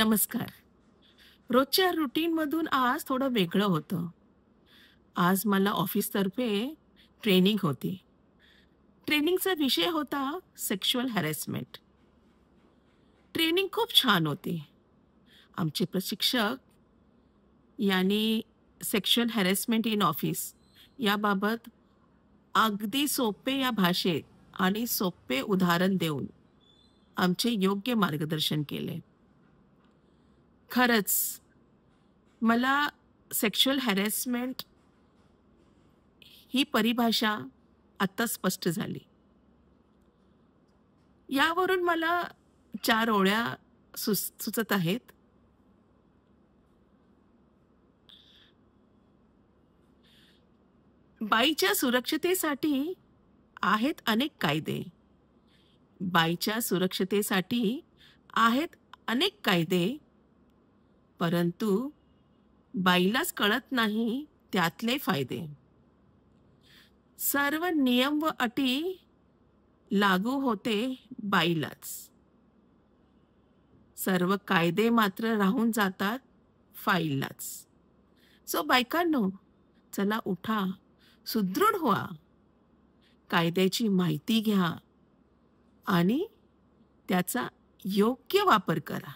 नमस्कार. रोजच्या रुटीनमधून आज थोडं वेगळं होतं. आज मला ऑफिसतर्फे ट्रेनिंग होती. ट्रेनिंगचा विषय होता सेक्शुअल हॅरेसमेंट. ट्रेनिंग खूप छान होती. आमचे प्रशिक्षक यांनी सेक्शुअल हॅरेसमेंट इन ऑफिस याबाबत अगदी सोपे या भाषेत आणि सोपे उदाहरण देऊन आमचे योग्य मार्गदर्शन केले. खरंच मला सेक्शुअल हॅरेसमेंट ही परिभाषा आत्ता स्पष्ट झाली. यावरून मला 4 ओळ्या सुचत आहेत. बाईच्या सुरक्षतेसाठी आहेत अनेक कायदे. बाईच्या सुरक्षतेसाठी आहेत अनेक कायदे, परंतु बाईलाच कळत नाही त्यातले फायदे. सर्व नियम व अटी लागू होते बाईलाच. सर्व कायदे मात्र राहून जातात फाईललाच. सो बायकांनो, चला उठा, सुदृढ व्हा, कायद्याची माहिती घ्या आणि त्याचा योग्य वापर करा.